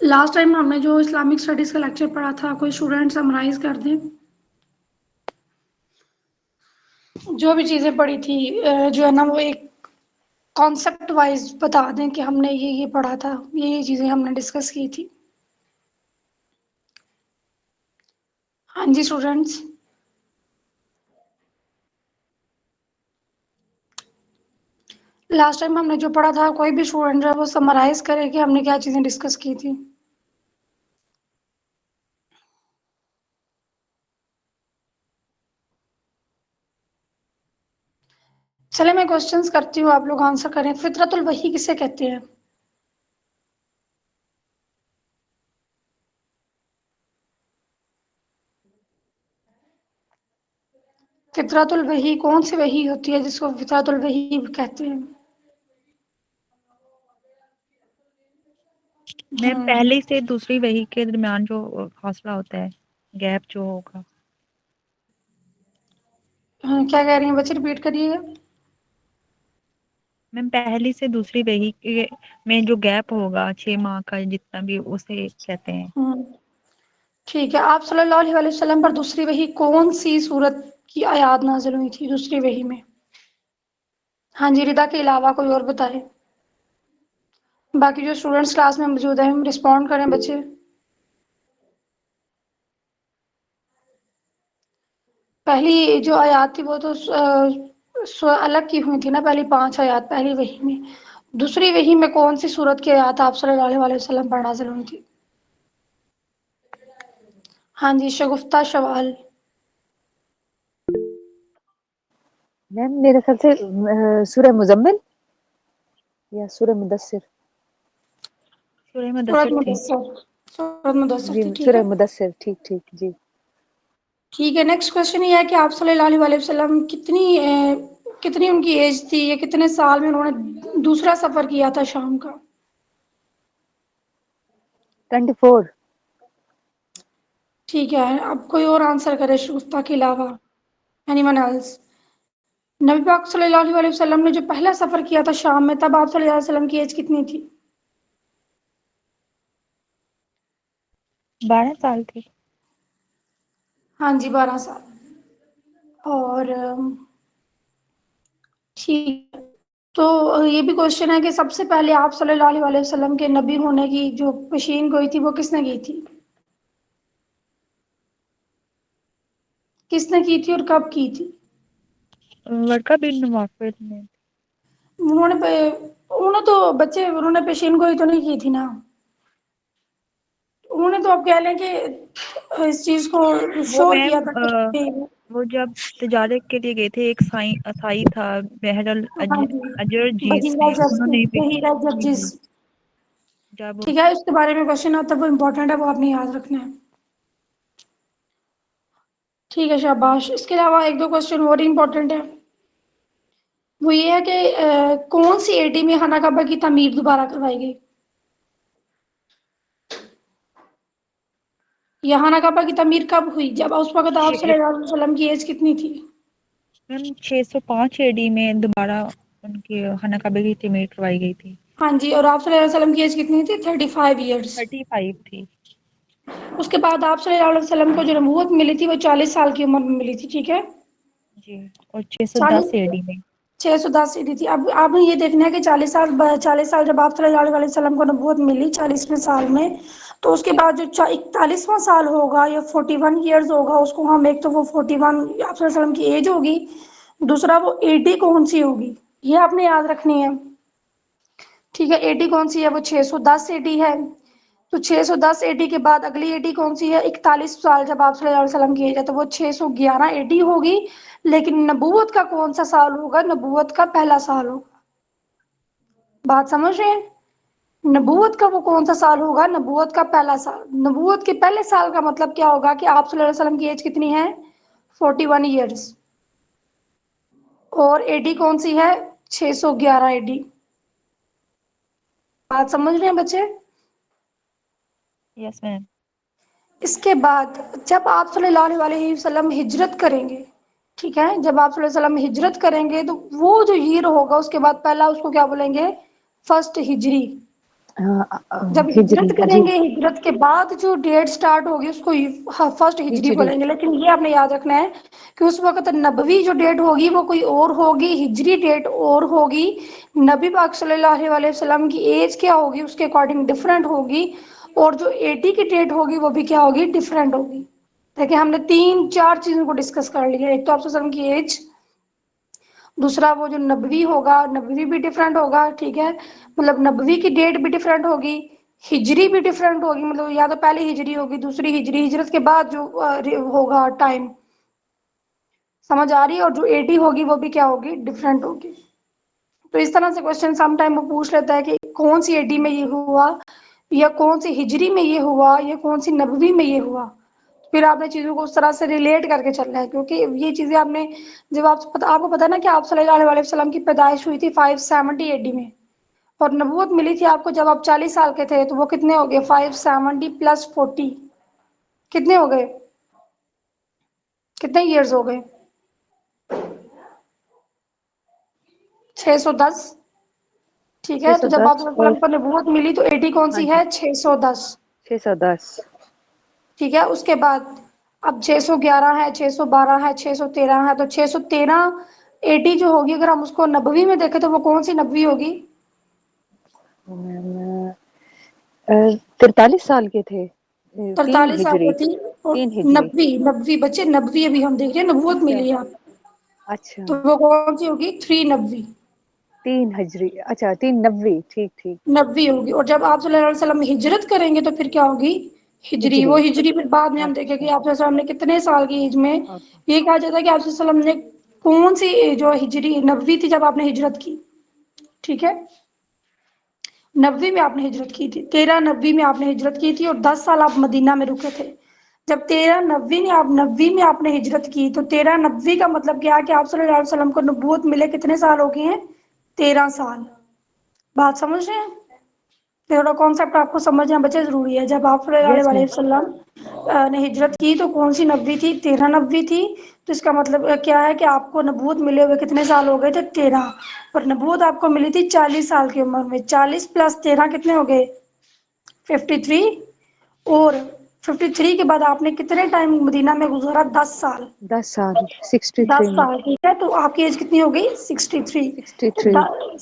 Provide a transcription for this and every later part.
Last time ہم نے جو اسلامک اسٹڈیز کا لیکچر پڑھا تھا، کوئی اسٹوڈنٹ سمرائز کر دیں جو بھی چیزیں پڑھی تھی، جو ہے نا وہ ایک کانسیپٹ وائز بتا دیں کہ ہم نے یہ پڑھا تھا، یہ چیزیں ہم نے ڈسکس کی تھی. ہاں جی اسٹوڈینٹس، لاسٹ ٹائم ہم نے جو پڑھا تھا کوئی بھی اسٹوڈنٹ جو ہے وہ سمرائز کرے کہ ہم نے کیا چیزیں ڈسکس کی تھی. چلے میں کوشچنس کرتی ہوں، آپ لوگ آنسر کریں. فطرت الوحی کسے کہتے ہیں؟ فطرت الوحی کون سی وحی ہوتی ہے جس کو فطرت الوحی کہتے ہیں؟ میم پہلے سے دوسری وحی کے درمیان جو فاصلہ ہوتا ہے، گیپ جو ہوگا. کیا کہہ رہی ہیں بچے، ریپیٹ کریے گا. میم پہلی سے دوسری وحی کے میں جو گیپ ہوگا 6 ماہ کا جتنا بھی، اسے کہتے ہیں. ٹھیک ہے. آپ صلی اللہ علیہ وسلم پر دوسری وحی کون سی سورت کی آیات نازل ہوئی تھی دوسری وحی میں؟ ہاں جی، ردا کے علاوہ کوئی اور بتائے. باقی جو اسٹوڈنٹس کلاس میں موجود ہیں رسپونڈ کریں بچے. پہلی جو آیات تھی وہ تو الگ کی ہوئی تھی نا، پہلی 5 آیات پہلی وحی میں. دوسری وحی میں کون سی سورت کی آیات آپ صلی اللہ علیہ وسلم پر نازل ہوئی تھی؟ ہاں جی، شگفتہ شوال. میم میرے خیال سے سورہ مزمل یا سورہ مدثر. سورہ سورت مدثر تھی. مدثر. سورت مدثر جی تھی، ٹھیک ہے. سورہ مدثر، ٹھیک ٹھیک جی. ٹھیک ہے. نیکسٹ کوشچن یہ ہے کہ آپ صلی اللہ علیہ وسلم کتنی ان کی ایج تھی، یا کتنے سال میں انہوں نے دوسرا سفر کیا تھا شام کا؟ 24. ٹھیک ہے. اب کوئی اور آنسر کرے شگفتہ کے علاوہ. Anyone else? نبی پاک صلی اللہ علیہ وسلم نے جو پہلا سفر کیا تھا شام میں، تب آپ صلی اللہ علیہ وسلم کی ایج کتنی تھی؟ 12 سال تھی. ہاں جی، 12 سال. اور ٹھیک ہے. تو یہ بھی کوشچن ہے کہ سب سے پہلے آپ صلی اللہ علیہ وسلم کے نبی ہونے کی جو پیشین گوئی تھی وہ کس نے کی تھی؟ کس نے کی تھی اور کب کی تھی؟ ورقہ بن نوفل نے. انہوں تو بچے انہوں نے پیشین گوئی تو نہیں کی تھی نا. انہوں نے تو اب کہہ لیں کہ اس چیز کو وہ شور میم کیا تھا کہ وہ جب تجارت کے لیے گئے تھے، ایک عیسائی تھا بحر ہاں جی، اجر جیس بحیرہ میں، انہوں نے بھی. بحیرہ جی جرجس. جی. جب ٹھیک ہے، اس کے بارے میں کوشچن آتا ہے وہ امپورٹنٹ ہے، وہ آپ نے یاد رکھنا ہے. ٹھیک ہے شاباش. اس کے علاوہ ایک دو کوشچن اور امپورٹنٹ ہے. وہ یہ ہے کہ کون سی ایڈی میں خانہ کعبہ کی تعمیر دوبارہ کروائی گئی؟ یہ خانہ کعبہ کی تعمیر کب ہوئی؟ جب اس وقت آپ صلی اللہ علیہ وسلم کی ایج کتنی تھی؟ میم 605 AD میں دوبارہ ان کی خانہ کعبہ کی تعمیر کروائی گئی تھی. ہاں جی. اور آپ صلی اللہ علیہ وسلم کی ایج کتنی تھی؟ 35 ایئرس. 35 تھی. اس کے بعد آپ صلی اللہ علیہ وسلم کو جو نبوت ملی تھی وہ 40 سال کی عمر میں ملی تھی، ٹھیک ہے. جی. اور 610 AD میں. 610 عیدی تھی. اب آپ نے یہ دیکھنا ہے کہ 40 سال جب آپ صلی اللہ علیہ وسلم کو نبوت ملی 40ویں سال میں، تو اس کے بعد جو 41واں سال ہوگا یا 41 ایئرز ہوگا، اس کو ہم ایک تو وہ 41 آپ صلی اللہ علیہ وسلم کی ایج ہوگی، دوسرا وہ 80 کون سی ہوگی، یہ آپ نے یاد رکھنی ہے. ٹھیک ہے. 80 کون سی ہے؟ وہ 610 AD ہے. تو 610 AD کے بعد اگلی AD کون سی ہے؟ 41 سال جب آپ صلی اللہ علیہ وسلم کی ایج ہے تو وہ 611 AD ہوگی. لیکن نبوت کا کون سا سال ہوگا؟ نبوت کا پہلا سال ہوگا. بات سمجھ رہے ہیں؟ نبوت کا وہ کون سا سال ہوگا؟ نبوت کا پہلا سال. نبوت کے پہلے سال کا مطلب کیا ہوگا کہ آپ صلی اللہ علیہ وسلم کی ایج کتنی ہے؟ 41 ایئرس. اور AD کون سی ہے؟ 611 AD. بات سمجھ رہے ہیں بچے؟ یس میم. اس کے بعد جب آپ صلی اللہ علیہ وسلم ہجرت کریں گے، ٹھیک ہے، جب آپ صلی اللہ علیہ وسلم ہجرت کریں گے تو وہ جو ایئر ہوگا اس کے بعد پہلا اس کو کیا بولیں گے؟ فرسٹ ہجری. جب ہجری ہجرت جی، کریں گے ہجرت کے بعد جو ڈیٹ سٹارٹ ہوگی اس کو فرسٹ ہجری ہجری بولیں گے، لیکن یہ آپ نے یاد رکھنا ہے کہ اس وقت نبوی جو ڈیٹ ہوگی وہ کوئی اور ہوگی، ہجری ڈیٹ اور ہوگی، نبی پاک صلی اللہ علیہ وسلم کی ایج کیا ہوگی اس کے اکارڈنگ ڈفرینٹ ہوگی، اور جو 80 کی ڈیٹ ہوگی وہ بھی کیا ہوگی، ڈفرینٹ ہوگی۔ دیکھیں ہم نے 3-4 چیزوں کو ڈسکس کر لیا، ایک تو آپ وسلم کی ایج، دوسرا وہ جو نبوی ہوگا، نبوی بھی ڈفرینٹ ہوگا، ٹھیک ہے، مطلب نبوی کی ڈیٹ بھی ڈفرینٹ ہوگی، ہجری بھی ڈفرینٹ ہوگی، مطلب یا تو پہلی ہجری ہوگی، دوسری ہجری، ہجرت کے بعد جو ہوگا ٹائم، سمجھ آ رہی ہے، اور جو 80 ہوگی وہ بھی کیا ہوگی، ڈفرینٹ ہوگی۔ تو اس طرح سے کوشچن سم ٹائم وہ پوچھ لیتا ہے کہ کون سی 80 میں یہ ہوا، یا کون سی ہجری میں یہ ہوا، یا کون سی نبوی میں یہ ہوا، پھر آپ نے چیزوں کو اس طرح سے ریلیٹ کر کے چلنا ہے، کیونکہ یہ چیزیں آپ نے جب آپ کو پتا نا کہ آپ صلی اللہ علیہ وسلم کی پیدائش ہوئی تھی 570 AD میں، اور نبوت ملی تھی آپ کو جب آپ 40 سال کے تھے، تو وہ کتنے ہو گئے، 570 + 40 کتنے ہو گئے، کتنے ایئرز ہو گئے، 610، ٹھیک ہے، تو جب آپ 610 صلی اللہ علیہ اور وسلم کو نبوت ملی تو 80 کون ہاں سی جی ہے، 610، 610 ٹھیک ہے، اس کے بعد اب 611 ہے، 612 ہے، 613 ہے، تو 613 80 جو ہوگی اگر ہم اس کو نبوی میں دیکھیں تو وہ کون سی نبوی ہوگی، 43 سال کے تھے، 3 43 سال ہجری، کی تھی، اور 3 ہجری، نبوی بچے نبوی ابھی ہم دیکھ رہے ہیں، نبوت اچھا ملی ہے آپ اچھا، تو وہ کون سی ہوگی، 390 3 ہجری، اچھا 390، ٹھیک ٹھیک، نبوی ہوگی، اور جب آپ صلی اللہ علیہ وسلم ہجرت کریں گے تو پھر کیا ہوگی، ہجری، وہ ہجری پھر بعد میں ہم دیکھیں اچھا گے آپ صلی اللہ علیہ وسلم نے کتنے سال کی ایج میں، اوکے، یہ کہا جاتا ہے کہ آپ صلی اللہ علیہ وسلم نے کون سی جو ہجری نبوی تھی جب آپ نے ہجرت کی، ٹھیک ہے، نبوی میں آپ نے ہجرت کی تھی، 1390 میں آپ نے ہجرت کی تھی، اور 10 سال آپ مدینہ میں رکے تھے۔ جب 1390 میں آپ نے ہجرت کی تو 1390 کا مطلب کیا کہ آپ صلی اللہ علیہ وسلم کو نبوت ملے کتنے سال ہو گئے ہیں، 13 سال، بات سمجھ رہے ہیں، تھوڑا کانسیپٹ آپ کو سمجھنا بچے ضروری ہے، جب آپ صلی اللہ یس علیہ میم، وسلم نے ہجرت کی تو کون سی نبوی تھی، 1390 تھی، تو اس کا مطلب کیا ہے کہ آپ کو نبوت ملے ہوئے کتنے سال ہو گئے تھے، 13، اور نبوت آپ کو ملی تھی 40 سال کی عمر میں، 40 + 13 کتنے ہو گئے، 53، اور 53 کے بعد آپ نے کتنے ٹائم مدینہ میں گزارا، 10 سال، 10 سال، 63 10 میں، سال ٹھیک ہے، تو آپ کی ایج کتنی ہو گئی، 63، 63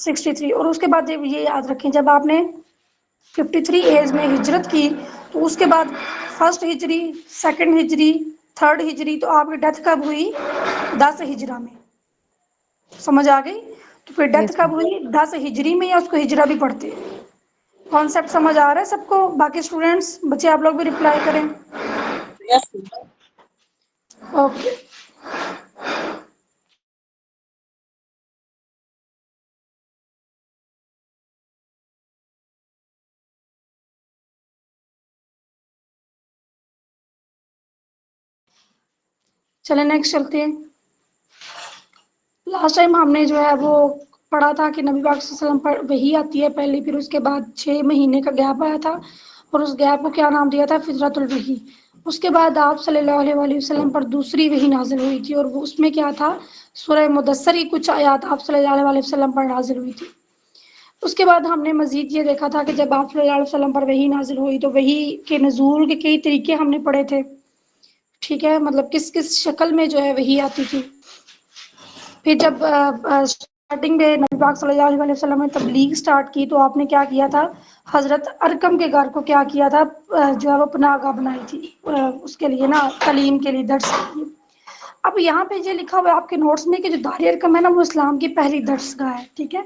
63، اور اس کے بعد یہ یاد رکھیں جب آپ نے 53 ایج میں ہجرت کی تو اس کے بعد فرسٹ ہجری، سیکنڈ ہجری، تھرڈ ہجری، تو آپ کی ڈیتھ کب ہوئی، 10 ہجرہ میں، سمجھ آ گئی، تو پھر ڈیتھ یس کب میم، ہوئی، 10 ہجری میں، یا اس کو ہجرہ بھی پڑھتے ہیں، کانسیپٹ سمجھ آ رہا ہے سب کو، باقی اسٹوڈینٹس بچے آپ لوگ بھی ریپلائی کریں، یس اوکے، چلیں نیکسٹ چلتے ہیں۔ لاسٹ ٹائم ہم نے جو ہے وہ پڑھا تھا کہ نبی پاک صلی اللہ علیہ وسلم پر وحی آتی ہے پہلی، پھر اس کے بعد 6 مہینے کا گیپ آیا تھا، اور اس گیپ کو کیا نام دیا تھا، فطرت الوحی۔ اس کے بعد آپ صلی اللہ علیہ وآلہ وسلم پر دوسری وحی نازل ہوئی تھی، اور وہ اس میں کیا تھا، سورہ مدثر کی کچھ آیات آپ صلی اللہ علیہ وآلہ وسلم پر نازل ہوئی تھی۔ اس کے بعد ہم نے مزید یہ دیکھا تھا کہ جب آپ صلی اللہ علیہ وسلم پر وحی نازل ہوئی تو وحی کے نزول کے کئی طریقے ہم نے پڑھے تھے، ٹھیک ہے، مطلب کس کس شکل میں جو ہے وحی آتی تھی۔ پھر جب اسٹارٹنگ میں نبی پاک صلی اللہ علیہ وسلم نے تبلیغ سٹارٹ کی تو آپ نے کیا کیا تھا، حضرت ارقم کے گھر کو کیا کیا تھا، جو ہے وہ پناہ گاہ بنائی تھی، اس کے لیے نا تعلیم کے لیے، درس کے لیے۔ اب یہاں پہ یہ لکھا ہوا ہے آپ کے نوٹس میں کہ جو دار ارقم ہے نا وہ اسلام کی پہلی درس گاہ ہے، ٹھیک ہے،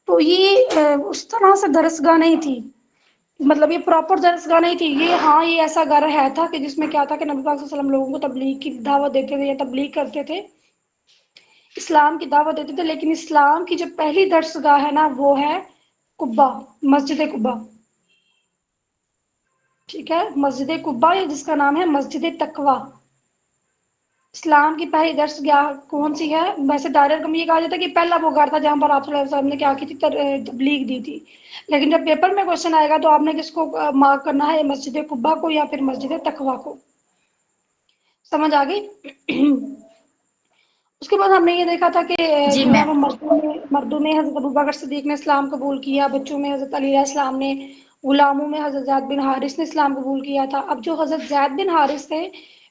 تو یہ اس طرح سے درس گاہ نہیں تھی، مطلب یہ پراپر درس گاہ نہیں تھی، یہ ہاں یہ ایسا گھر ہے تھا کہ جس میں کیا تھا کہ نبی پاک صلی اللہ علیہ وسلم لوگوں کو تبلیغ کی دعوت دیتے تھے یا تبلیغ کرتے تھے، اسلام کی دعوت دیتے تھے، لیکن اسلام کی جو پہلی درس گاہ ہے نا وہ ہے قباء، مسجد قباء، ٹھیک ہے، مسجد قباء، یا جس کا نام ہے مسجد تقوی۔ اسلام کی پہلی درس گاہ کون سی ہے، ویسے دار ارقم یہ کہا جاتا ہے کہ پہلا وہ گھر تھا جہاں پر آپ صلی اللہ علیہ وسلم نے کیا کی تھی، تبلیغ دی تھی، لیکن جب پیپر میں کوشچن آئے گا تو آپ نے کس کو مارک کرنا ہے، مسجد قباء کو یا پھر مسجد تقوی کو، سمجھ آ گئی۔ اس کے بعد ہم نے یہ دیکھا تھا کہ جی جو ہے میم. وہ مردوں میں حضرت ابوبکر صدیق نے اسلام قبول کیا، بچوں میں حضرت علی علیہ السلام نے، غلاموں میں حضرت زید بن حارث نے اسلام قبول کیا تھا۔ اب جو حضرت زید بن حارث تھے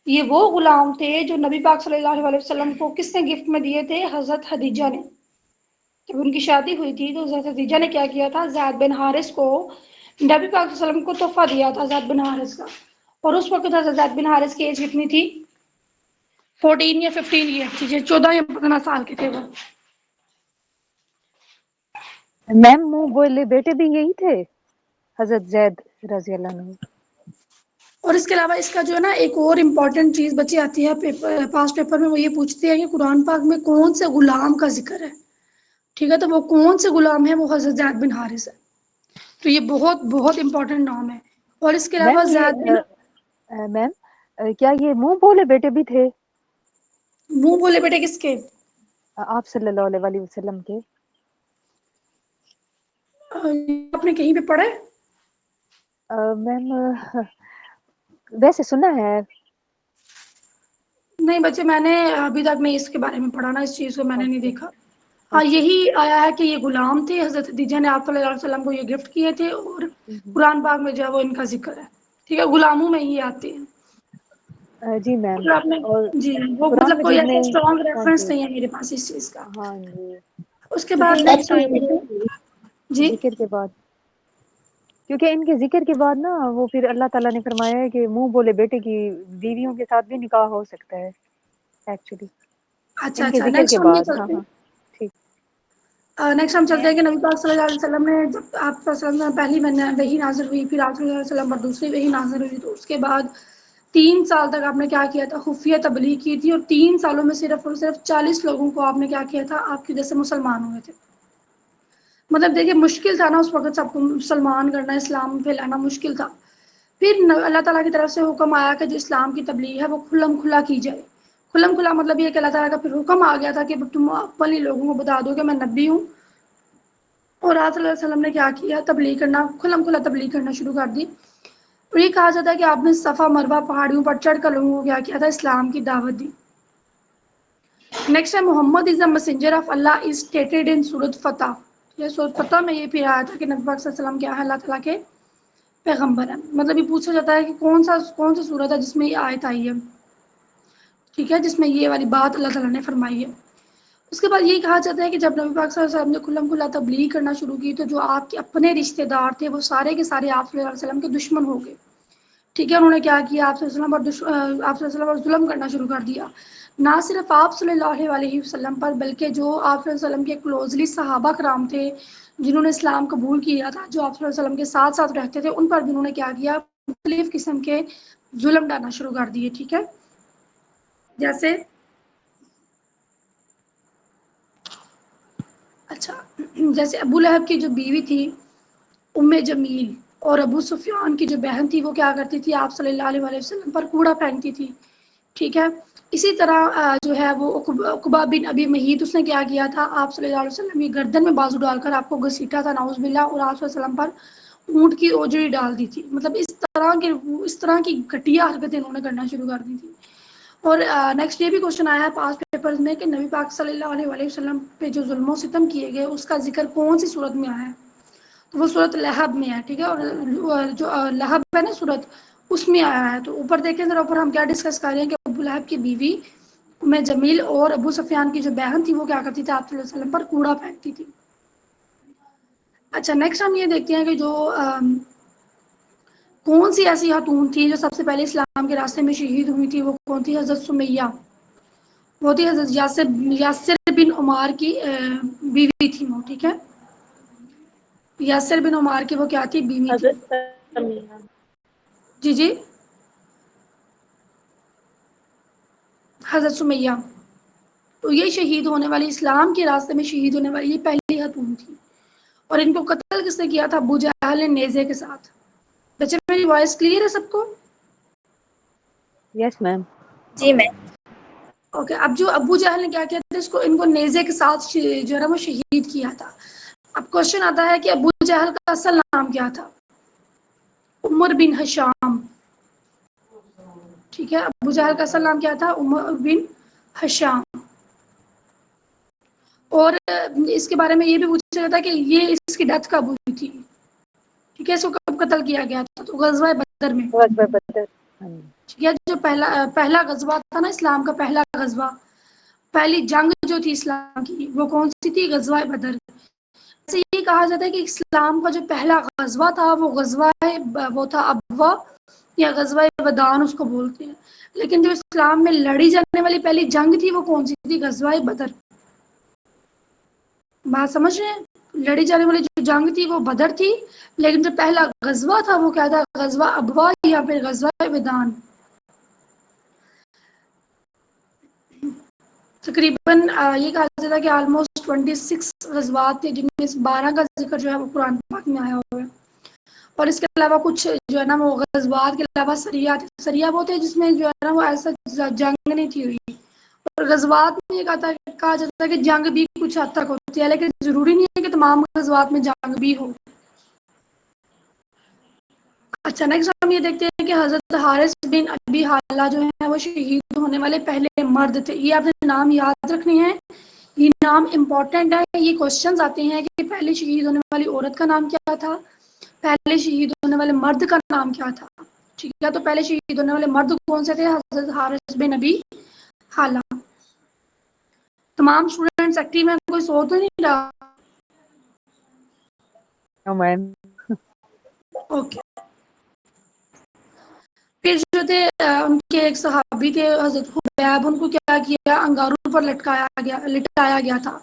یہ وہ غلام تھے جو نبی پاک صلی اللہ علیہ وسلم کو کس نے گفٹ میں دیے تھے؟ حضرت خدیجہ نے۔ جب ان کی شادی ہوئی تھی تو حضرت خدیجہ نے کیا کیا تھا؟ زید بن حارث کو، نبی پاک صلی اللہ علیہ وسلم کو تحفہ دیا تھا زید بن حارث کا۔ اور اس وقت حضرت زید بن حارث کی ایج کتنی تھی؟ 14 یا 15 ایئر تھی، 14 یا 15 سال کے تھے وہ۔ میم منہ بولے بیٹے بھی یہی تھے حضرت زید رضی اللہ عنہ؟ اور اس کے علاوہ اس کا جو ہے نا ایک اور امپورٹنٹ چیز بچے آتی ہے پاس پیپر میں، وہ یہ پوچھتے ہیں کہ قرآن پاک میں کون سے غلام کا ذکر ہے، ٹھیک ہے؟ تو وہ کون سے غلام ہے؟ وہ حضرت زید بن حارث ہے۔ تو یہ بہت بہت امپورٹنٹ نام ہے۔ اور اس کے علاوہ میم زید بن میم کیا یہ منہ بولے بیٹے بھی تھے منہ بولے بیٹے کس کے؟ آپ صلی اللہ علیہ وسلم کے؟ آپ نے کہیں پہ پڑھا ہے؟ میم ویسے سنا ہے۔ نہیں بچے، میں نے ابھی تک میں اس کے بارے میں پڑھا نا، اس چیز کو میں نے نہیں اوکے دیکھا۔ ہاں اوکے یہی آیا ہے کہ یہ غلام تھے، حضرت خدیجہ نے آپ صلی اللہ علیہ وسلم کو یہ گفٹ کیے تھے، اور قرآن پاک میں جو ہے وہ ان کا ذکر ہے، ٹھیک ہے؟ غلاموں میں ہی آتے ہیں۔ جی میم اور آپ نے اور جی وہ قرآن مطلب کوئی مجید ایسا میں اسٹرانگ ہاں ریفرنس جی نہیں ہے میرے پاس اس چیز کا۔ ہاں جی اس کے بعد کیونکہ نیکسٹ آئیں گے جی ذکر کے بعد، کیونکہ ان کے ذکر کے بعد نا وہ پھر اللہ تعالیٰ نے فرمایا ہے کہ منہ بولے بیٹے کی بیویوں کے ساتھ بھی نکاح ہو سکتا ہے ایکچولی، اچھا ان کے اچھا ذکر کے نیکسٹ ہم یہ بعد۔ ہاں چلتے ہاں ٹھیک۔ ہیں، نیکسٹ ہم چلتے ہیں کہ نبی پاک صلی اللہ علیہ وسلم نے جب آپ صلی اللہ علیہ وسلم پہلی وحی نازل ہوئی، پھر آپ صلی اللہ علیہ وسلم پر دوسری وحی نازل ہوئی، تو اس کے بعد 3 سال تک آپ نے کیا کیا تھا؟ خفیہ تبلیغ کی تھی، اور 3 سالوں میں صرف اور صرف 40 لوگوں کو آپ نے کیا کیا تھا؟ آپ کی وجہ سے مسلمان ہوئے تھے۔ مطلب دیکھیں مشکل تھا نا اس وقت سب کو مسلمان کرنا، اسلام پھیلانا مشکل تھا۔ پھر اللہ تعالیٰ کی طرف سے حکم آیا کہ جو اسلام کی تبلیغ ہے وہ کھلم کھلا کی جائے۔ کھلم کھلا مطلب یہ کہ اللہ تعالیٰ کا پھر حکم آ گیا تھا کہ تم اپنے لوگوں کو بتا دو کہ میں نبی ہوں، اور آپ صلی اللہ علیہ وسلم نے کیا کیا؟ تبلیغ کرنا، کھلم کھلا تبلیغ کرنا شروع کر دی۔ اور یہ کہا جاتا ہے کہ آپ نے صفا مروا پہاڑیوں پر چڑھ کر لوگوں کو کیا کیا تھا؟ اسلام کی دعوت دی۔ نیکسٹ ہے Muhammad is the messenger of Allah is stated in Surah Fath. یہ سورۃ فتح میں یہ پھر آیا تھا کہ نبی پاک صلی اللہ علیہ وسلم کیا ہے؟ اللہ تعالیٰ کے پیغمبر ہیں۔ مطلب یہ پوچھا جاتا ہے کہ کون سی سورت ہے جس میں یہ آیت آئی ہے، ٹھیک ہے، جس میں یہ والی بات اللہ تعالیٰ نے فرمائی ہے۔ اس کے بعد یہ کہا جاتا ہے کہ جب نبی پاک صلی اللہ علیہ وسلم نے کھلم کھلا تبلیغ کرنا شروع کی تو جو آپ کے اپنے رشتہ دار تھے وہ سارے کے سارے آپ صلی اللہ علیہ وسلم کے دشمن ہو گئے، ٹھیک ہے؟ انہوں نے کیا کیا؟ آپ صلی اللہ علیہ وسلم پر ظلم کرنا شروع کر دیا۔ نہ صرف آپ صلی اللہ علیہ وسلم پر، بلکہ جو آپ صلی اللہ علیہ وسلم کے کلوزلی صحابہ کرام تھے جنہوں نے اسلام قبول کیا تھا، جو آپ صلی اللہ علیہ وسلم کے ساتھ ساتھ رہتے تھے، ان پر بھی انہوں نے کیا کیا؟ مختلف قسم کے ظلم ڈالنا شروع کر دیے، ٹھیک ہے؟ جیسے اچھا جیسے ابو لہب کی جو بیوی تھی ام جمیل، اور ابو سفیان کی جو بہن تھی وہ کیا کرتی تھی؟ آپ صلی اللہ علیہ وسلم پر کوڑا پھینکتی تھی، ٹھیک ہے؟ اسی طرح جو ہے وہ عقبہ بن ابی معیط، اس نے کیا تھا؟ آپ صلی اللہ علیہ وسلم کی گردن میں بازو ڈال کر آپ کو گھسیٹا تھا، نعوذ باللہ، اور آپ صلی اللہ علیہ وسلم پر اونٹ کی اوجڑی ڈال دی تھی۔ مطلب اس طرح کی گھٹیا حرکتیں انہوں نے کرنا شروع کر دی تھی۔ اور نیکسٹ یہ بھی کوشچن آیا ہے پاس پیپرز میں کہ نبی پاک صلی اللہ علیہ وسلم پہ جو ظلم و ستم کیے گئے اس کا ذکر کون سی صورت میں آیا ہے؟ تو وہ صورت لہب میں ہے، ٹھیک ہے؟ اور جو لہب ہے نا صورت، اس میں آیا ہے۔ تو اوپر دیکھیں ذرا، اوپر ہم کیا ڈسکس کر رہے ہیں کہ ابو لہب کی بیوی ام جمیل اور ابو سفیان کی جو بہن تھی وہ کیا کرتی تھی؟ آپ صلی اللہ علیہ وسلم پر کوڑا پھینکتی تھی۔ اچھا نیکسٹ ہم یہ دیکھتے ہیں کہ جو کون سی ایسی خاتون تھی جو سب سے پہلے اسلام کے راستے میں شہید ہوئی تھی؟ وہ کون تھی؟ حضرت سمیہ، وہ تھی حضرت یاسر بن عمار کی بیوی تھی وہ، ٹھیک ہے؟ یاسر بن عمار کی وہ کیا تھی؟ بیوی تھی۔ حضرت سمیہ. جی جی حضرت سمیہ، تو یہ شہید ہونے والی، اسلام کے راستے میں شہید ہونے والی یہ پہلی خاتون تھی۔ اور ان کو قتل کس نے کیا تھا؟ ابو جہل نے نیزے کے ساتھ۔ بچے میری وائس کلیئر ہے سب کو؟ یس میم۔ جی میم. اوکے، اب جو ابو جہل نے کیا کیا تھا؟ ان کو نیزے کے ساتھ جو ہے نا وہ شہید کیا تھا۔ اب کوشچن آتا ہے کہ ابو جہل کا اصل نام کیا تھا؟ عمر بن ہشام، ٹھیک ہے؟ ابو جہل کا اصل نام کیا تھا؟ عمر بن ہشام۔ اور اس کے بارے میں یہ بھی پوچھا جاتا ہے کہ یہ اس کی ڈیتھ کب ہوئی تھی، ٹھیک ہے، اس کو کب قتل کیا گیا تھا، تو غزوہ بدر میں، غزوہ بدر. ٹھیک ہے. جو پہلا غزوہ تھا نا اسلام کا، پہلا غزوہ، پہلی جنگ جو تھی اسلام کی، وہ کون سی تھی؟ غزوہ بدر. سے یہ کہا جاتا ہے کہ اسلام کا جو پہلا غزوہ تھا وہ تھا ابوا یا غزوہ ودان اس کو بولتے ہیں. لیکن جو اسلام میں لڑی جانے والی پہلی جنگ تھی وہ کون سی تھی؟ غزوہ بدر. بات سمجھ رہے ہیں؟ لڑی جانے والی جو جنگ تھی وہ بدر تھی، لیکن جو پہلا غزوہ تھا وہ کیا تھا؟ غزوہ ابوا یا پھر غزوہ ودان. تقریباً یہ کہا جاتا ہے کہ آلموسٹ 26 غزوات تھے، جن میں سے 12 کا ذکر جو ہے وہ قرآن پاک میں آیا ہوا ہے. اور اس کے علاوہ کچھ جو ہے نا وہ غزوات کے علاوہ سریہ وہ تھے جس میں جو ہے نا وہ ایسا جنگ نہیں تھی ہوئی. اور غزوات میں یہ کہا جاتا ہے کہ جنگ بھی کچھ حد تک ہوتی ہے، لیکن ضروری نہیں ہے کہ تمام غزوات میں جنگ بھی ہو. اچھا، نیکسٹ ہم یہ دیکھتے ہیں کہ حضرت حارث بن ابی حالہ جو ہیں وہ شہید ہونے والے پہلے مرد تھے. یہ آپ نے نام یاد رکھنے ہیں، یہ نام امپورٹنٹ ہے. یہ کوشچنز آتے ہیں کہ پہلے شہید ہونے والی عورت کا نام کیا تھا، پہلے شہید ہونے والے مرد کا نام کیا تھا. ٹھیک ہے، تو پہلے شہید ہونے والے مرد کون سے تھے؟ حضرت حارث بن ابی حالہ. تمام اسٹوڈینٹس ایکٹیو میں کوئی سو تو نہیں رہا؟ میم. اوکے. پھر جو تھے ان کے ایک صحابی تھے حضرت خبیب، ان کو کیا کیا؟ انگاروں پر لٹایا گیا تھا.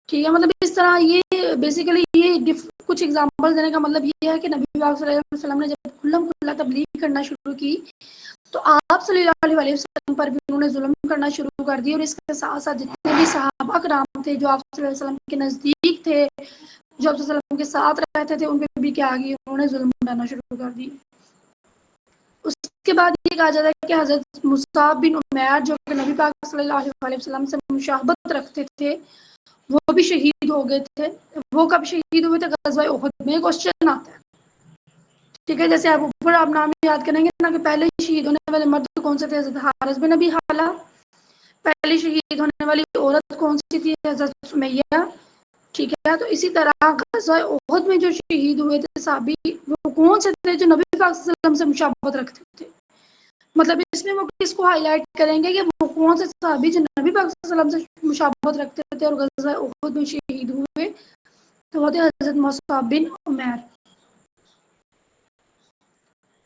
ٹھیک ہے، مطلب اس طرح یہ بیسیکلی یہ کچھ ایگزامپل دینے کا مطلب یہ ہے کہ نبی پاک صلی اللہ علیہ وسلم نے جب کھلم کھلا تبلیغ کرنا شروع کی تو آپ صلی اللہ علیہ وسلم پر بھی انہوں نے ظلم کرنا شروع کر دیا. اور اس کے ساتھ ساتھ جتنے بھی صحابہ کرام تھے جو آپ صلی اللہ علیہ وسلم کے نزدیک تھے، جو آپ صلی اللہ علیہ وسلم کے ساتھ رہتے تھے، ان پہ بھی کیا آگی انہوں نے ظلم کرنا شروع کر دی. اس کے بعد یہ کہا جاتا ہے کہ حضرت مصعب بن عمیر جو کہ نبی پاک صلی اللہ علیہ وسلم سے مشابہت رکھتے تھے، وہ بھی شہید ہو گئے تھے. وہ کب شہید ہوئے تھے؟ غزوہ احد میں. کوشچن آتا ہے، ٹھیک ہے، جیسے آپ اوپر آپ نام یاد کریں گے نا کہ پہلے شہید ہونے والے مرد کون سے تھے؟ حضرت حارث بن ابی حالہ. پہلی شہید ہونے والی عورت کون سی تھی؟ حضرت سمیہ. ٹھیک ہے، تو اسی طرح غزوہ احد میں جو شہید ہوئے تھے صحابی، وہ کون سے تھے؟ جو نبی پاک صلی اللہ علیہ وسلم سے مشابہت رکھتے تھے. مطلب اس میں وہ کس کو ہائی لائٹ کریں گے کہ وہ کون سے صحابی جو نبی پاک صلی اللہ علیہ وسلم سے مشابہت رکھتے تھے اور غزوہ احد میں شہید ہوئے، تو وہ تھے حضرت مصعب بن عمیر.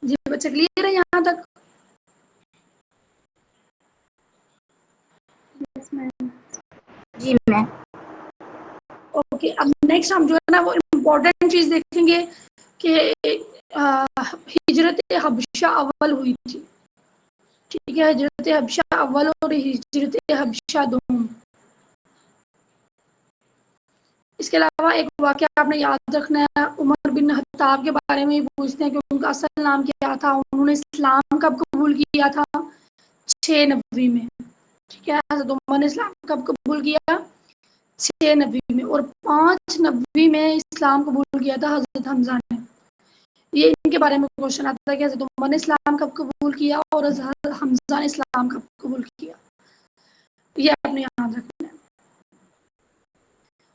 جی بچے کلیئر ہے یہاں تک؟ جی میں. اوکے. اب نیکسٹ ہم جو ہے نا وہ امپورٹنٹ چیز دیکھیں گے کہ ہجرت حبشہ اول ہوئی تھی. ٹھیک ہے، ہجرت حبشہ اول اور ہجرت حبشہ دوم. اس کے علاوہ ایک واقعہ آپ نے یاد رکھنا ہے، عمر بن خطاب کے بارے میں پوچھتے ہیں کہ ان کا اصل نام کیا تھا، انہوں نے اسلام کب قبول کیا تھا؟ 6 نبوی میں. ٹھیک ہے، حضرت عمر نے اسلام کب قبول کیا؟ 6 نبوی میں. اور 5 نبوی میں اسلام قبول کیا تھا حضرت حمزہ نے. یہ ان کے بارے میں کوشچن آتا ہے کہ حضرت عمر نے اسلام کب قبول کیا اور حضرت حمزہ نے اسلام کب قبول کیا. یہ آپ نے یاد رکھنا ہے.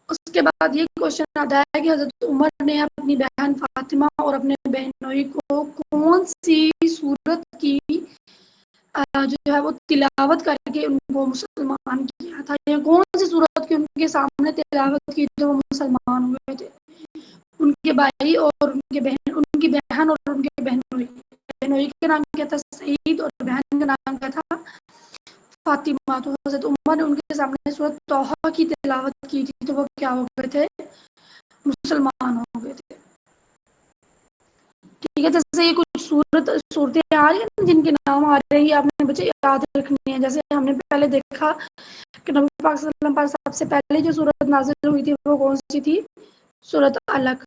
اس کے بعد یہ کوشچن آتا ہے کہ حضرت عمر نے اپنی بہن فاطمہ اور اپنے بہنوئی کو کون سی صورت کی جو ہے وہ تلاوت کر کے ان کو مسلمان کیا تھا، یا کون سی صورت کی ان کے سامنے تلاوت کی تو وہ مسلمان ہوئے تھے؟ ان کے بھائی اور ان کی بہن اور ان کے بہنوئی. بہنوئی کا نام کیا تھا؟ سعید، اور بہن کا نام کیا تھا؟ فاطمہ. تو حضرت عمر نے ان کے سامنے سورۃ طٰہٰ کی تلاوت کی تھی تو وہ کیا ہو گئے تھے؟ مسلمان ہو گئے تھے. ٹھیک ہے، جیسے یہ کچھ صورتیں آ رہی ہیں جن کے نام آ رہے ہیں، یہ آپ نے بچے یاد رکھنی ہے. جیسے ہم نے پہلے دیکھا کہ نبی پاک صلی اللہ علیہ وسلم پر سب سے پہلے جو صورت نازل ہوئی تھی وہ کون سی تھی؟ سورۃ علق.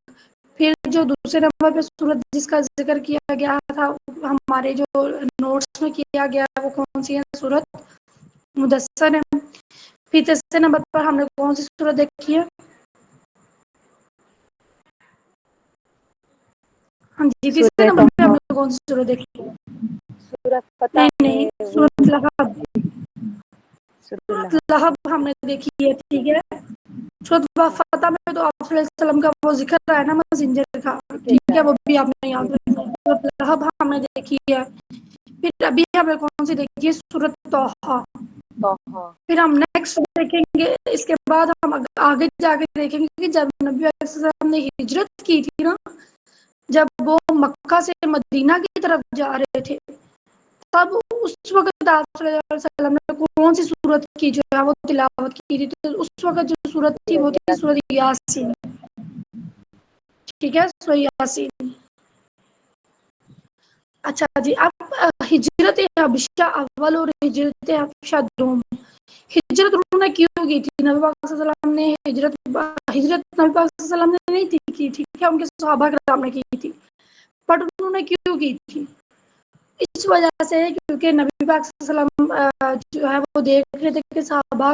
پھر جو دوسرے نمبر پہ صورت جس کا ذکر کیا گیا تھا ہمارے جو نوٹس میں کیا گیا وہ کون سی ہے؟ سورۃ مدثر ہے. پھر تیسرے نمبر پر ہم نے کون سی صورت دیکھی ہے؟ ہاں جی، تیسرے سورہ نمبر پہ ہم طه. نے کون سی صورت دیکھی؟ سورہ فتح نہیں ہے نہیں، وہ. سورۃ لہب. سورہ سورۃ لہب. لہب ہم نے دیکھی ہے. ٹھیک ہے، سورۃ فتح میں تو آپ صلی اللہ علیہ وسلم کا وہ ذکر ہے نا مسنجر کا، ٹھیک ہے، وہ بھی آپ نے یاد رکھنا ہے۔ سورۃ لہب ہم نے دیکھی ہے، پھر ابھی ہمیں کون سی دیکھی ہے؟ سورۃ طٰہٰ۔ طٰہٰ۔ پھر ہم نیکسٹ دیکھیں گے، اس کے بعد ہم آگے جا کے دیکھیں گے کہ جب نبی علیہ السلام نے ہجرت کی تھی نا، جب وہ مکہ سے مدینہ کی طرف جا رہے تھے، تب اس وقت آپ صلی اللہ علیہ وسلم نے کون سی سورت کی جو ہے وہ تلاوت کی تھی؟ تو اس وقت جو سورت تھی وہ تھی سورۃ یاسین، ٹھیک ہے، سورۃ یاسین۔ اچھا جی، اب ہجرت حبشہ اول اور ہجرت حبشہ دوم، ہجرت انہوں نے کیوں کی تھی؟ نبی پاک صلی اللہ علیہ وسلم نے ہجرت نبی پاک صلی اللہ علیہ وسلم نے نہیں تھی کی، ٹھیک ہے، ان کے صحابہ کرام نے کی تھی، بٹ انہوں نے کیوں کی تھی؟ اس وجہ سے کیونکہ نبی پاک صلی اللہ علیہ وسلم جو ہے وہ دیکھ رہے تھے کہ صحابہ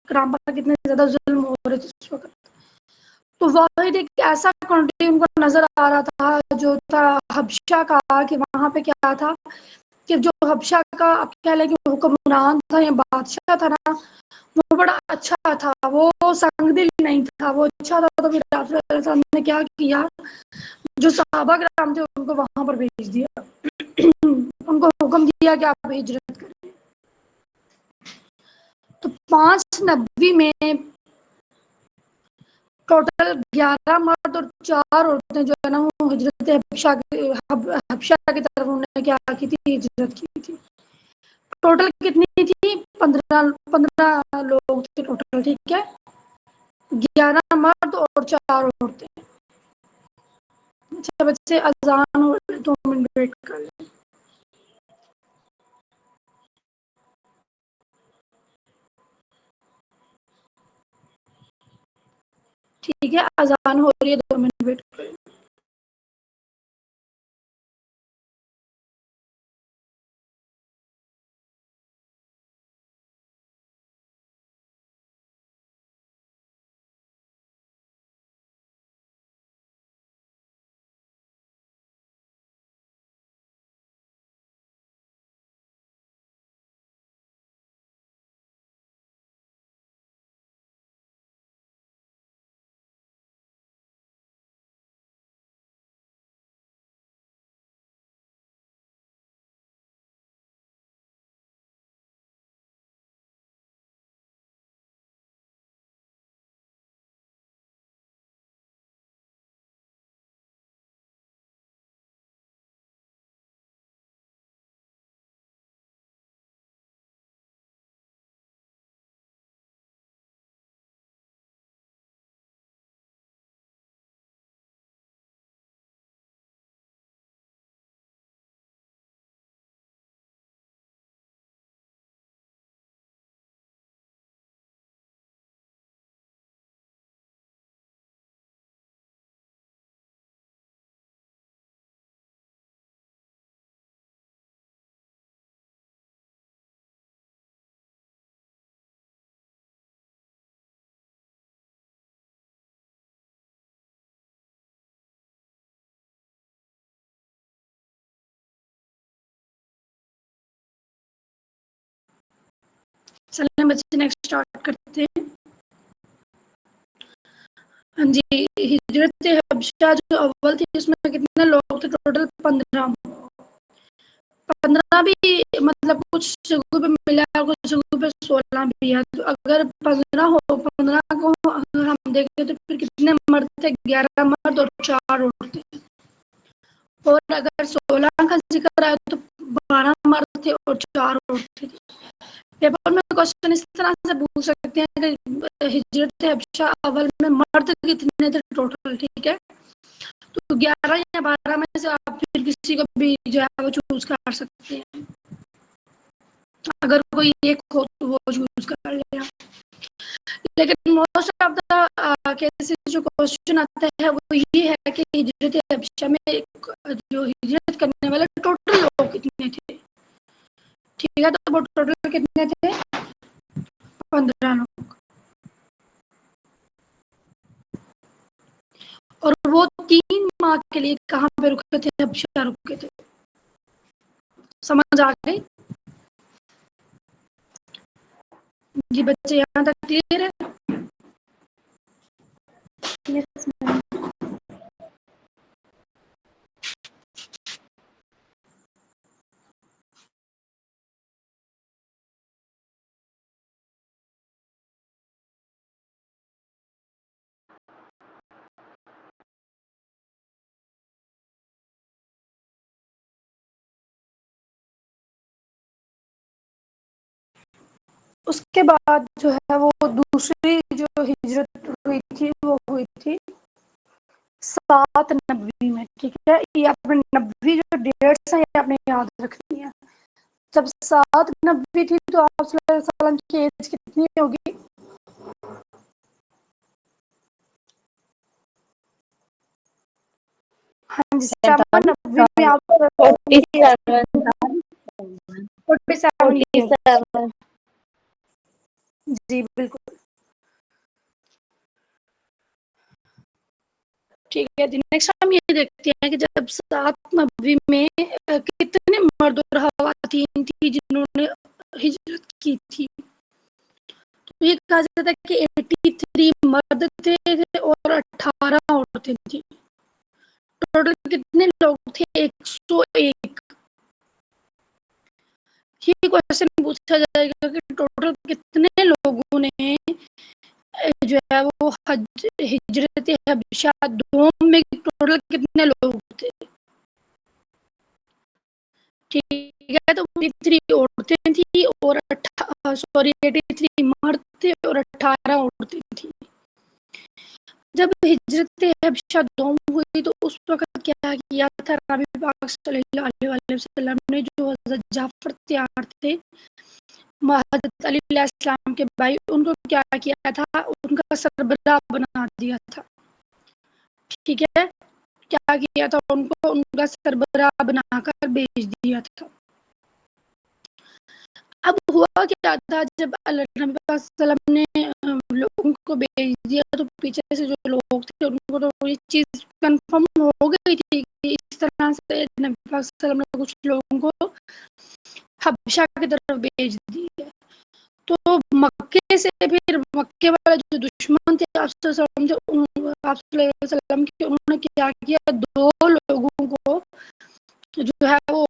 کرام پر کتنے زیادہ ظلم ہو رہے تھے اس وقت، تو واحد ایک ایسا کنٹری ان کو نظر آ رہا تھا جو تھا حبشہ کا، کہ وہاں پہ کیا تھا کہ جو حبشہ کا اب کہہ لیں کہ حکمران تھا یا بادشاہ تھا نا، وہ بڑا اچھا تھا، وہ سنگ دل نہیں تھا، وہ اچھا تھا، تو پھر آپ صلی اللہ علیہ وسلم نے کیا کیا، جو صحابہ کرام تھے ان کو وہاں پر بھیج دیا، ان کو حکم دیا کہ آپ ہجرت کریں۔ تو 590 میں ٹوٹل 11 مرد اور 4 عورتیں جو ہے نا وہ ہجرت حبشہ کی طرف انہوں نے کیا کی تھی؟ ہجرت کی تھی۔ ٹوٹل کتنی تھی؟ 15 لوگ تھے ٹوٹل، ٹھیک ہے، 11 مرد اور 4 عورتیں۔ اچھا بچے، اذان ہو رہی ہے، 2 منٹ ویٹ کر لیں۔ ٹھیک ہے، اذان ہو رہی ہے، 2 منٹ ویٹ کر لیں۔ چلیں بچے، نیکسٹ اسٹارٹ کرتے ہیں۔ ہاں جی، ہجرت حبشہ جو اول تھی اس میں کتنے لوگ تھے؟ ٹوٹل 15 بھی، مطلب کچھ جگہوں پہ ملا ہے، کچھ جگہوں پہ 16 بھی ہے، تو اگر 15 کو اگر ہم دیکھیں تو پھر کتنے مرد تھے؟ 11 مرد اور 4 عورتیں، اور اگر 16 کا ذکر ہے تو 12 مرد تھے اور 4 عورتیں تھے۔ پیپر میں کوشچن اس طرح سے پوچھ سکتے ہیں کہ ہجرت حبشہ اول میں مرد کتنے تھے ٹوٹل، ٹھیک ہے، تو 11 یا 12 میں سے آپ پھر کسی کو بھی جو ہے وہ چوز کر سکتے ہیں، اگر کوئی ایک ہو تو وہ چوز کر لیا، لیکن موسٹ آف دا کیسز جو کوشچن آتا ہے وہ یہ ہے کہ ہجرت حبشہ میں جو ہجرت کرنے والے ٹوٹل لوگ کتنے تھے، ٹھیک ہے، تو وہ ٹوٹل کتنے تھے؟ 15 لوگ، اور وہ 3 ماہ کے لیے کہاں پہ رکے تھے؟ حبشہ رکے تھے۔ سمجھ آ گئی؟ جی بچے، یہاں تک کلیئر ہے؟ اس کے بعد جو ہے وہ دوسری جو ہجرت ہوئی تھی وہ ہوئی تھی 7 نبوی میں. ٹھیک ہے، یہ اپنے نبوی جو ڈیٹس ہیں یہ آپ نے یاد رکھنی ہے. جب 7 نبوی تھی تو آپ صلی اللہ علیہ وسلم کی ایج کتنی ہوگی؟ ہاں جی، 7 نبوی میں آپ 47 کی ہوگی. 47. جی بالکل ٹھیک ہے جی. نیکسٹ ہم یہ دیکھتے ہیں کہ جب 7 نبوی میں کتنے مرد اور خواتین تھی جنہوں نے ہجرت کی تھی. تو یہ کہا جاتا ہے کہ 83 مرد تھے اور 18 عورتیں تھیں. ٹوٹل کتنے لوگ تھے؟ 101. یہ کوشچن پوچھا جائے گا کہ ٹوٹل کتنے لوگوں نے جو ہے وہ ہجرت حبشہ دوم میں ٹوٹل کتنے لوگ تھے. ٹھیک ہے، تو 83 عورتیں تھیں اور 83 مرد تھے اور 18 عورتیں تھیں. جب ہجرت حبشہ دوم ہوئی تو اس وقت کیا کیا تھا نبی پاک صلی اللہ علیہ وسلم نے، جو حضرت جعفر تیار تھے حضرت علی علیہ السلام کے بھائی، ان کو کیا کیا تھا؟ ان کا سربراہ بنا دیا تھا. ٹھیک ہے، کیا کیا تھا؟ ان کو ان کا سربراہ بنا کر بھیج دیا تھا. اب ہوا کیا تھا، جب اللہ نبی پاک صلی اللہ علیہ وسلم نے لوگوں کو بھیج دیا تو پیچھے سے جو لوگ تھے ان کو تو یہ چیز کنفرم ہو گئی تھی کہ اس طرح سے نبی پاک صلی اللہ علیہ وسلم نے کچھ لوگوں کو حبشہ کی طرف بھیج دیا. تو مکے سے پھر مکے والا جو دشمن تھے آپ صلی اللہ علیہ وسلم کے، انہوں نے کیا کیا، 2 لوگوں کو جو ہے وہ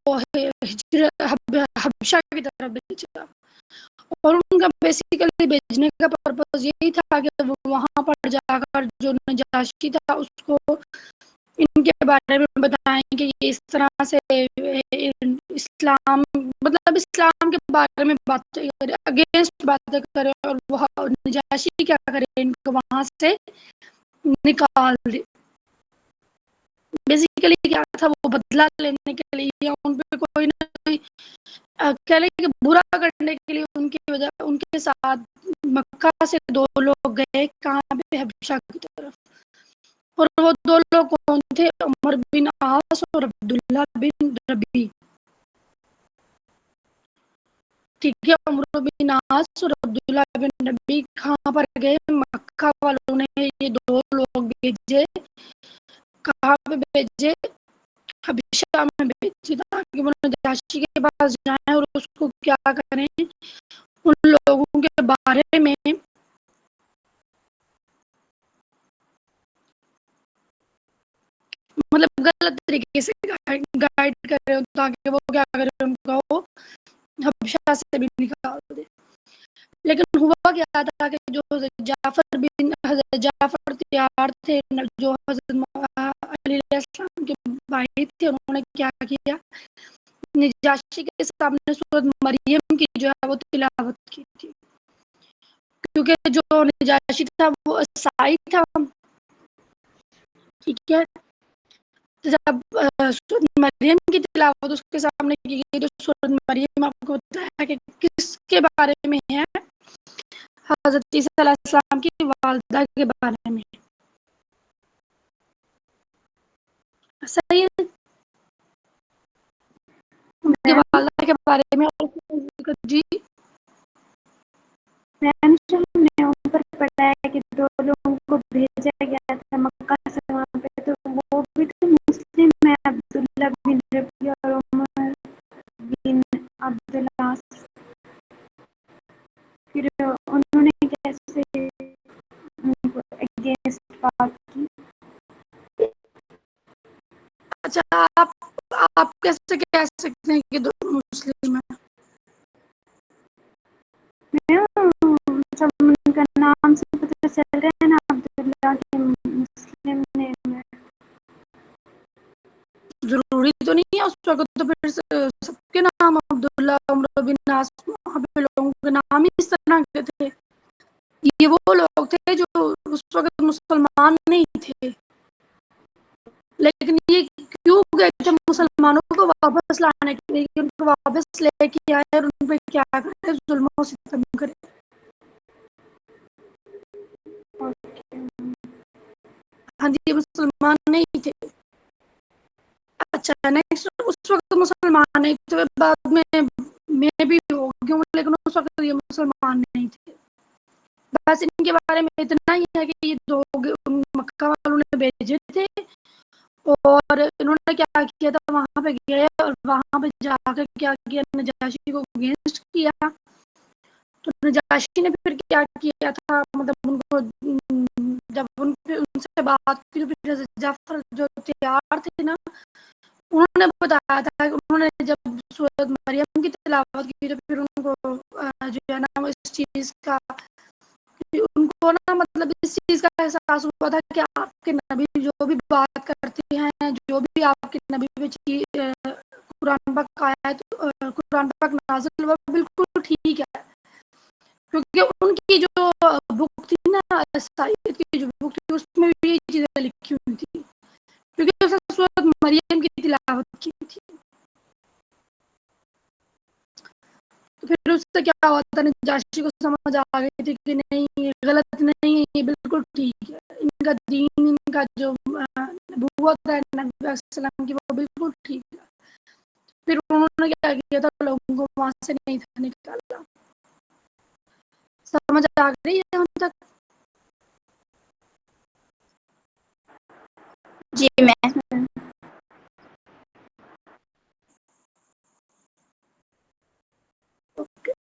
حبشہ کی طرف بھیجا. اور ان کا بیسیکلی بھیجنے کا پرپز یہی تھا کہ وہ وہاں پر جا کر جو نجاشی تھا اس کو ان کے بارے میں بتائیں کہ یہ اس طرح سے اسلام، مطلب اسلام کے بارے میں بات کرے، اگینسٹ باتیں کرے، اور وہ نجاشی کیا کرے، ان کو وہاں سے نکال دے. بیسیکلی کیا تھا، وہ بدلہ لینے کے لیے یا ان پہ کوئی نہ کوئی کہہ لیں کہ برا کرنے کے لیے ان کی وجہ ان کے ساتھ مکہ سے 2 لوگ گئے کہاں پہ؟ حبشہ کی طرف. اور وہ 2 لوگ کون تھے؟ عمر بن عاص اور عبداللہ بن ربیع. ٹھیک ہے، عمر بن عاص اور عبداللہ بن ربیع کہاں پر گئے؟ مکہ والوں نے یہ 2 لوگ بھیجے. کہاں پہ بھیجے؟ حبشہ میں بھیجے، تاکہ وہ نجاشی کے پاس جائیں اور اس کو کیا کریں، ان لوگوں کے بارے میں مطلب غلط طریقے سے گائیڈ کر رہے ہو، تاکہ وہ کیا کرے، ان کو وہ حبشہ سے بھی نکال دے. لیکن ہوا کیا تھا کہ جو حضرت جعفر تیار تھے، جو حضرت علی علیہ السلام کے بھائی تھے، انہوں نے کیا کیا، نجاشی کے سامنے سورۃ مریم کی جو ہے وہ تلاوت کی تھی. کیونکہ جو نجاشی تھا وہ عیسائی تھا. ٹھیک ہے، جب سورۃ مریم کی تلاوت اس کے سامنے کی گئی تو سورۃ مریم آپ کو بتایا کہ کس کے بارے میں ہے؟ حضرت عیسیٰ علیہ السلام کی والدہ کے بارے میں. صحیح ہے، ان کی میم والدہ کے بارے میں. جی میم جو ہم نے اوپر بتایا کہ 2 لوگوں کو بھیجا گیا تھا مکہ سے وہاں پہ، تو وہ بھی تو مسلم ہے، عبداللہ بن ربیع اور عمر بن عبدالعاص. پھر انہوں نے کیسے ان کو اگینسٹ بات کی؟ اچھا، آپ کیسے کہہ سکتے ہیں کہ 2 مسلم ہیں؟ سب ان کا نام سے پتہ چل رہا ہے نا، عبداللہ کے مسلم نیم ہے. ضروری تو نہیں ہے اس وقت، تو پھر سب کے نام عبداللہ، عمر بن عاص، وہاں پہ لوگوں کے نام ہی اس طرح بنا کے تھے، یہ وہ لوگ تھے جو اس وقت مسلمان نہیں تھے، لیکن یہ کیوں گئے تھے مسلمانوں کو واپس لانے کے لیے، ان کو واپس لے کے آئے اور ان پہ کیا کرے، ظلم و ستم کرے. ہاں جی، یہ مسلمان نہیں تھے. اچھا نیکسٹ، اس وقت مسلمان نہیں تھے، بعد میں بھی ہو گئی ہوں، لیکن اس وقت یہ مسلمان نہیں تھے. بس ان کے بارے میں اتنا ہی ہے کہ یہ دو مکہ والوں نے بھیجے تھے، اور انہوں نے کیا کیا تھا، وہاں پہ گئے اور وہاں پہ جا کے کیا کیا، نجاشی کو اگینسٹ کیا. تو نجاشی نے پھر کیا کیا تھا، مطلب ان کو جب ان سے بات کی، پھر جعفر جو تیار تھے نا، انہوں نے بتایا تھا کہ انہوں نے جب سورۃ مریم کی تلاوت کی تو پھر ان کو جو ہے نا اس چیز کا، ان کو نا مطلب اس چیز کا احساس ہوا تھا کہ آپ کے نبی جو بھی بات کرتے ہیں، جو بھی آپ کے نبی پہ قرآن پاک آیت، قرآن پاک نازل ہوا، بالکل ٹھیک ہے، کیونکہ ان کی جو بک تھی نا، عیسائیت کی جو بک تھی، اس میں بھی یہ چیزیں لکھی ہوئی تھی، کیونکہ اس نے سورۃ مریم کی تلاوت کی تھی. تو پھر اس سے کیا ہوا تھا، نجاشی کو سمجھ آ گئی تھی کہ نہیں یہ غلط نہیں ہے، یہ بالکل ٹھیک ہے، ان کا دین، ان کا جو نبوت ہے نبی علیہ السلام کی، وہ بالکل ٹھیک ہے. پھر انہوں نے کیا کیا تھا، لوگوں کو وہاں سے نہیں تھا نکالا. سمجھ آ گئی ہے ہم تک؟ جی میں اوکے.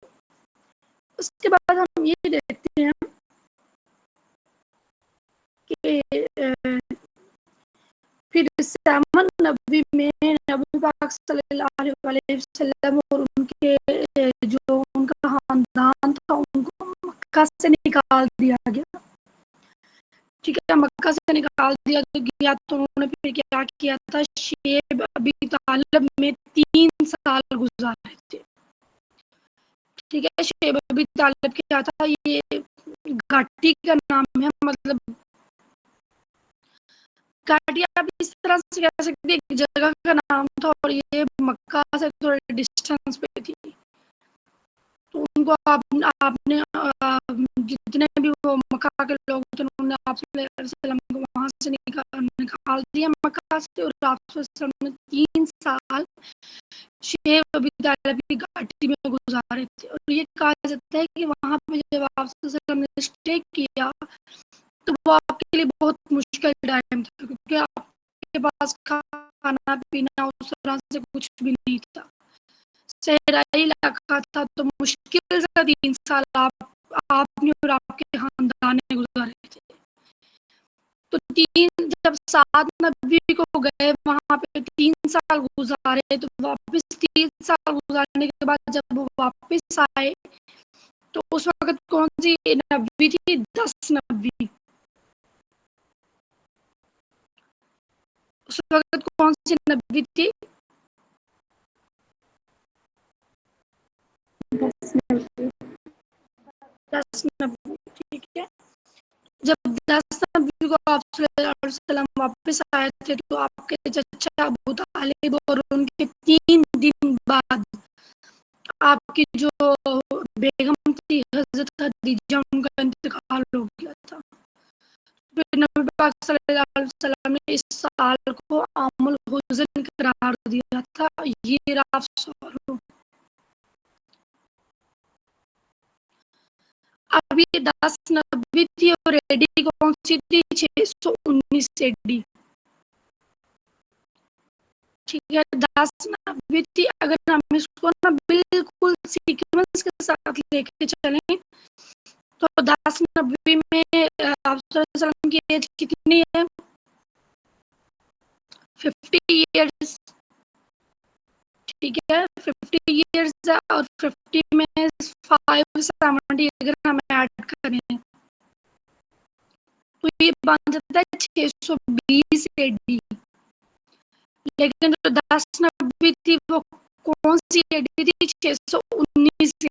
اس کے بعد ہم یہ دیکھتے ہیں کہ پھر سیمن نبی میں نبی پاک صلی اللہ علیہ وسلم اور ان کے جو ان کا خاندان تھا، ان کو مکہ سے نکال دیا گیا. ٹھیک ہے، مکہ سے نکال دیا گیا تو انہوں نے پھر کیا کیا تھا، شیب ابی طالب میں 3 سال گزارے تھے. ٹھیک ہے، شیب ابی طالب کیا تھا، یہ گھاٹی کا نام ہے، مطلب گھاٹی آپ اس طرح سے کہہ سکتے ہیں، ایک جگہ کا نام تھا، اور یہ مکہ سے تھوڑے ڈسٹینس پہ تھی. تو ان کو آپ نے جتنے بھی وہ مکہ کے لوگ تھے، انہوں نے آپ صلی اللہ علیہ وسلم کو وہاں سے نکال دیا مکہ سے، اور آپ صلی اللہ علیہ وسلم نے 3 سال شیب ابی طالب کی گھاٹی میں گزارے تھے. اور یہ کہا جاتا ہے کہ وہاں پہ جب آپ صلی اللہ علیہ وسلم نے اسٹے کیا تو وہ آپ کے لیے بہت مشکل ٹائم تھا، کیونکہ آپ کے پاس کھانا پینا اس طرح سے کچھ بھی نہیں تھا، صحرائی علاقہ تھا. تو مشکل سے 3 سال آپ نے اور آپ کے خاندان نے گزارے تھے. تو جب 7 نبی کو گئے وہاں پہ 3 سال گزارے، تو واپس 3 سال گزارنے کے بعد جب وہ واپس آئے تو اس وقت کون سی نبی تھی، 10 نبی. اس وقت کون سی نبی تھی، 10 نبی. ٹھیک ہے، جب 10 نبی کو آپ صلی اللہ علیہ وسلم واپس آئے تھے تو آپ کے چچا ابو طالب اور ان کے 3 دن بعد آپ کی جو بیگم تھی حضرت خدیجہ، ان کا انتقال ہو گیا تھا. پھر نبی پاک صلی اللہ علیہ وسلم نے اس سال کو عام الحزن قرار دیا تھا. یہ رات سوال اب یہ 10 نبی تھی، اور ایڈی کون سی تھی، 619 ایڈی. ٹھیک ہے، 10 نبی تھی. اگر ہم اس کو نا بالکل سیکوینس کے ساتھ لے کے چلیں تو 10 نبی میں آپ صلی اللہ علیہ وسلم کی ایج کتنی ہے، 50 ایئرس. ٹھیک ہے، 50 ایئرس، اور 50 میں 570 اگر ہم ایڈ کریں تو یہ بن جاتا ہے 620 ایڈی. لیکن جو 10 نبی تھی وہ کون سی ایڈی تھی، 619